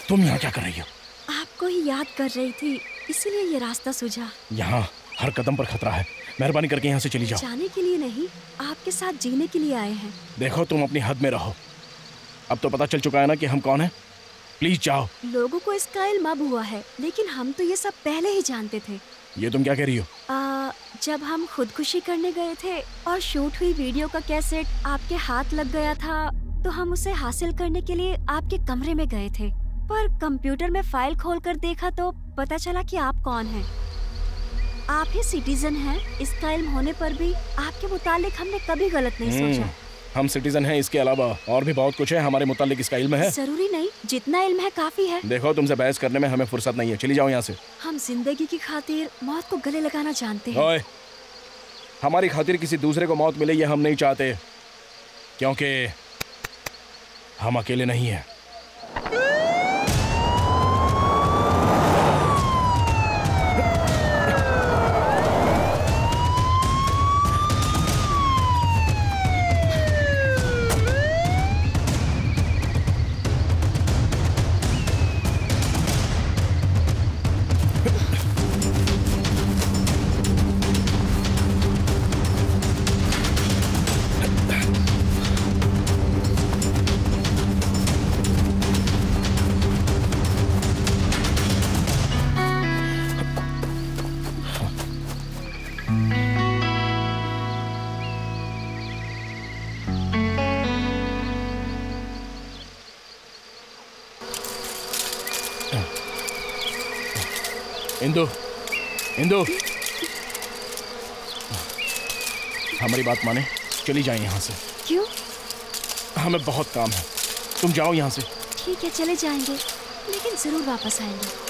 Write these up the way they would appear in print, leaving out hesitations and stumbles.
तुम यहाँ क्या कर रही हो? आपको ही याद कर रही थी, इसीलिए ये रास्ता सूझा। यहाँ हर कदम पर खतरा है, मेहरबानी करके यहाँ से चली जाओ। जाने के लिए नहीं, आपके साथ जीने के लिए आए हैं। देखो तुम अपनी हद में रहो, अब तो पता चल चुका है ना कि हम कौन हैं। प्लीज जाओ। लोगों को इसका इल्म अब हुआ है, लेकिन हम तो ये सब पहले ही जानते थे। ये तुम क्या कह रही हो? जब हम खुदकुशी करने गए थे और शूट हुई वीडियो का कैसेट आपके हाथ लग गया था, तो हम उसे हासिल करने के लिए आपके कमरे में गए थे। पर कंप्यूटर में फाइल खोलकर देखा तो पता चला कि आप कौन हैं। आप ही सिटीजन हैं। इसका इल्म होने पर भी आपके मुतालिक हमने कभी गलत नहीं सोचा। हम सिटीजन हैं, इसके अलावा और भी बहुत कुछ है हमारे मुतालिक इसका इल्म है। जरूरी नहीं, जितना इल्म है काफी है। देखो तुमसे बहस करने में हमें फुर्सत नहीं है, चली जाओ यहाँ से। हम जिंदगी की खातिर मौत को गले लगाना जानते हैं। ओए, हमारी खातिर किसी दूसरे को मौत मिले ये हम नहीं चाहते, क्योंकि हम अकेले नहीं हैं। इंदु, इंदु, हमारी बात माने, चली जाए यहाँ से। क्यों? हमें बहुत काम है, तुम जाओ यहाँ से। ठीक है, चले जाएंगे, लेकिन जरूर वापस आएंगे।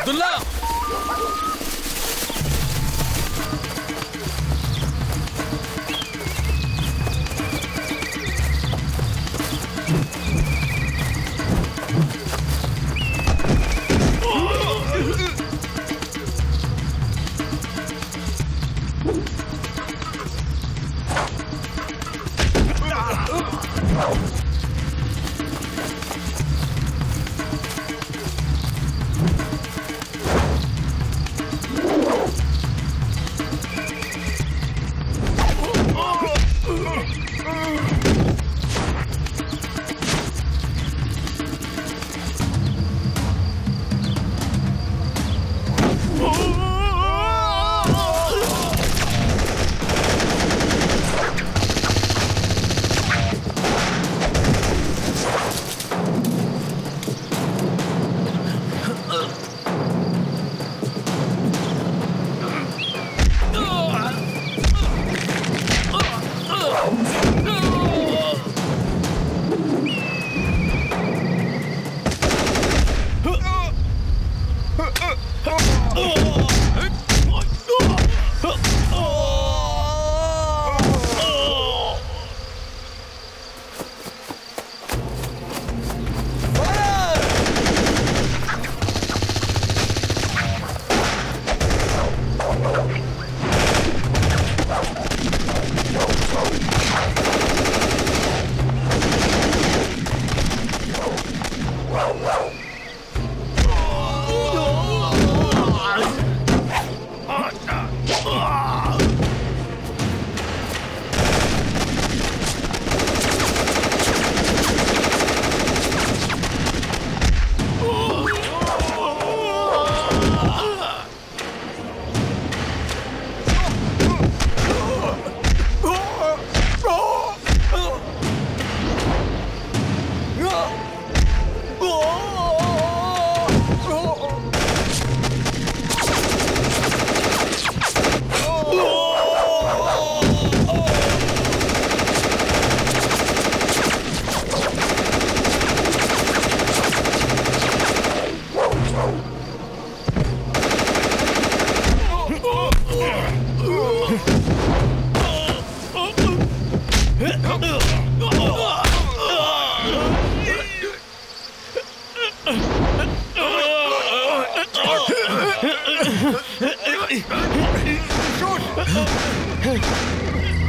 दुल्ला!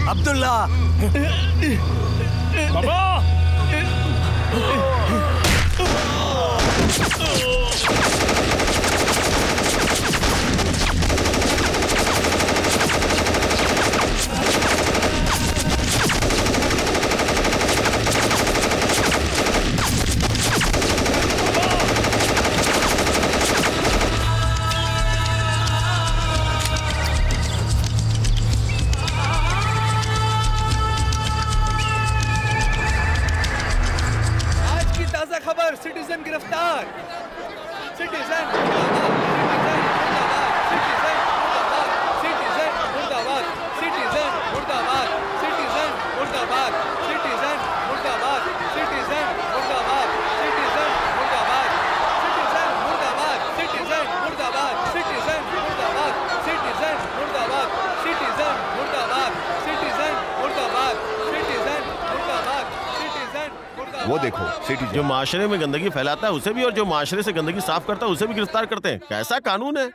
अब्दुल्ला! बाबा! सिटीजन गिरफ्तार। सिटीजन मुर्दाबाद, सिटीजन मुर्दाबाद, सिटीजन मुर्दाबाद, सिटीजन मुर्दाबाद, सिटीजन मुर्दाबाद, सिटीजन मुर्दाबाद, सिटीजन मुर्दाबाद, सिटीजन मुर्दाबाद, सिटीजन मुर्दाबाद, सिटीजन मुर्दाबाद, सिटीजन मुर्दाबाद, सिटीजन मुर्दाबाद, सिटीजन मुर्दाबाद, सिटीजन मुर्दाबाद। वो देखो सिटीजन जो माशरे में गंदगी फैलाता है उसे भी, और जो माशरे से गंदगी साफ करता है उसे भी गिरफ्तार करते हैं। कैसा कानून है?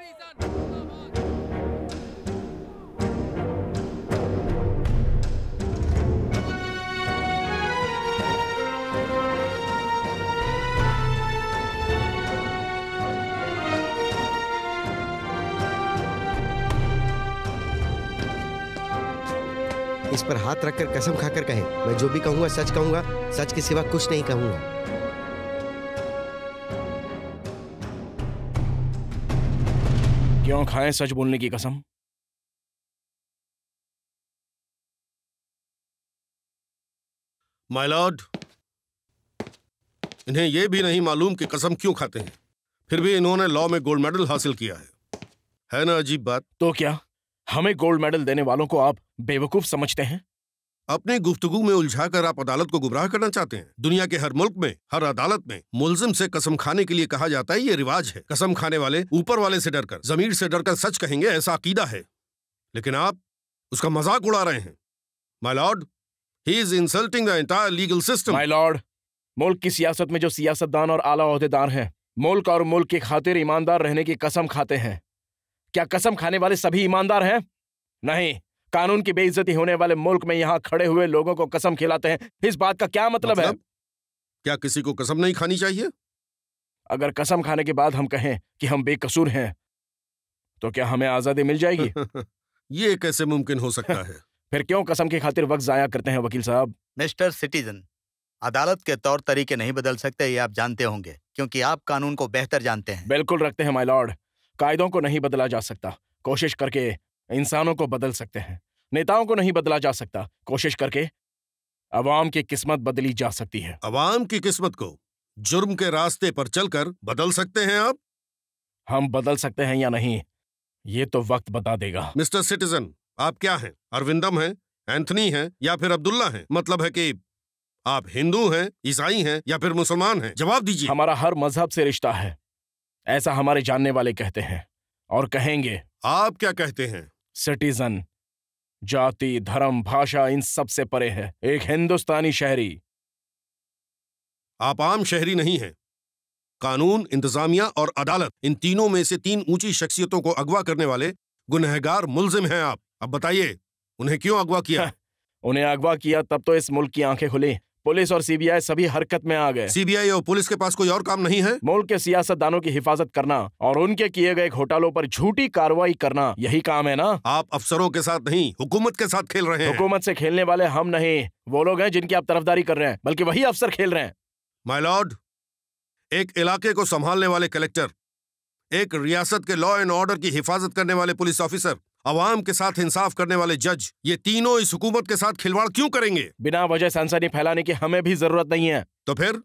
इस पर हाथ रखकर कसम खाकर कहें, मैं जो भी कहूंगा सच कहूंगा, सच के सिवा कुछ नहीं कहूंगा। क्यों खाएं सच बोलने की कसम? माय लॉर्ड, इन्हें यह भी नहीं मालूम कि कसम क्यों खाते हैं, फिर भी इन्होंने लॉ में गोल्ड मेडल हासिल किया है ना अजीब बात? तो क्या हमें गोल्ड मेडल देने वालों को आप बेवकूफ समझते हैं? अपनी गुफ्तगू में उलझाकर आप अदालत को गुमराह करना चाहते हैं। दुनिया के हर मुल्क में, हर अदालत में मुल्जिम से कसम खाने के लिए कहा जाता है, ये रिवाज है। कसम खाने वाले ऊपर वाले से डरकर, जमीर से डरकर सच कहेंगे, ऐसा अकीदा है। लेकिन आप उसका मजाक उड़ा रहे हैं। My Lord, he is insulting the entire legal system. My Lord, मुल्क की सियासत में जो सियासतदान और आला ओहदेदार हैं, मुल्क और मुल्क की खातिर ईमानदार रहने की कसम खाते हैं। क्या कसम खाने वाले सभी ईमानदार हैं? नहीं। कानून की बेइज्जती होने वाले मुल्क में यहां खड़े हुए लोगों को कसम खिलाते हैं। इस बात का क्या मतलब है? क्या किसी को कसम नहीं खानी चाहिए? अगर कसम खाने के बाद हम कहें कि हम बेकसूर हैं, तो क्या हमें आजादी मिल जाएगी? ये कैसे मुमकिन हो सकता है? फिर क्यों कसम की खातिर वक्त जाया करते हैं वकील साहब? मिस्टर सिटीजन, अदालत के तौर तरीके नहीं बदल सकते, ये आप जानते होंगे, क्योंकि आप कानून को बेहतर जानते हैं। बिल्कुल रखते हैं माय लॉर्ड। कायदों को नहीं बदला जा सकता, कोशिश करके इंसानों को बदल सकते हैं। नेताओं को नहीं बदला जा सकता, कोशिश करके अवाम की किस्मत बदली जा सकती है। अवाम की किस्मत को जुर्म के रास्ते पर चलकर बदल सकते हैं आप? हम बदल सकते हैं या नहीं, ये तो वक्त बता देगा। मिस्टर सिटीजन, आप क्या हैं? अरविंदम हैं, एंथनी हैं, या फिर अब्दुल्ला हैं? मतलब है कि आप हिंदू हैं, ईसाई हैं, या फिर मुसलमान हैं? जवाब दीजिए। हमारा हर मजहब से रिश्ता है, ऐसा हमारे जानने वाले कहते हैं और कहेंगे। आप क्या कहते हैं? सिटीजन जाति, धर्म, भाषा इन सब से परे है, एक हिंदुस्तानी शहरी। आप आम शहरी नहीं हैं। कानून, इंतजामिया और अदालत, इन तीनों में से तीन ऊंची शख्सियतों को अगवा करने वाले गुनहगार मुल्जिम हैं आप। अब बताइए, उन्हें क्यों अगवा किया? उन्हें अगवा किया तब तो इस मुल्क की आंखें खुली। पुलिस और सीबीआई सभी हरकत में आ गए। सीबीआई और पुलिस के पास कोई और काम नहीं है? मुल्क के सियासतदानों की हिफाजत करना और उनके किए गए घोटालों पर झूठी कार्रवाई करना, यही काम है ना? आप अफसरों के साथ नहीं, हुकूमत के साथ खेल रहे हैं। हुकूमत से खेलने वाले हम नहीं, वो लोग हैं जिनकी आप तरफदारी कर रहे हैं, बल्कि वही अफसर खेल रहे हैं। माय लॉर्ड, एक इलाके को संभालने वाले कलेक्टर, एक रियासत के लॉ एंड ऑर्डर की हिफाजत करने वाले पुलिस ऑफिसर, अवाम के साथ इंसाफ करने वाले जज, ये तीनों इस हुकूमत के साथ खिलवाड़ क्यों करेंगे? बिना वजह सनसनी फैलाने की हमें भी जरूरत नहीं है। तो फिर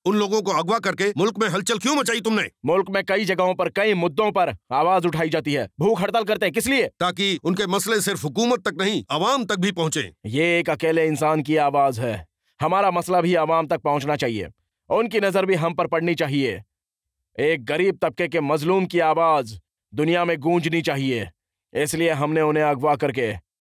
उन लोगों को अगवा करके मुल्क में हलचल क्यों मचाई तुमने? मुल्क में कई जगहों पर, कई मुद्दों पर आवाज उठाई जाती है। भूख हड़ताल करते हैं, किस लिए? ताकि उनके मसले सिर्फ हुकूमत तक नहीं, अवाम तक भी पहुंचे। ये एक अकेले इंसान की आवाज है। हमारा मसला भी अवाम तक पहुंचना चाहिए, उनकी नजर भी हम पर पड़नी चाहिए। एक गरीब तबके के मजलूम की आवाज दुनिया में गूंजनी चाहिए। इसलिए हमने उन्हें अगवा करके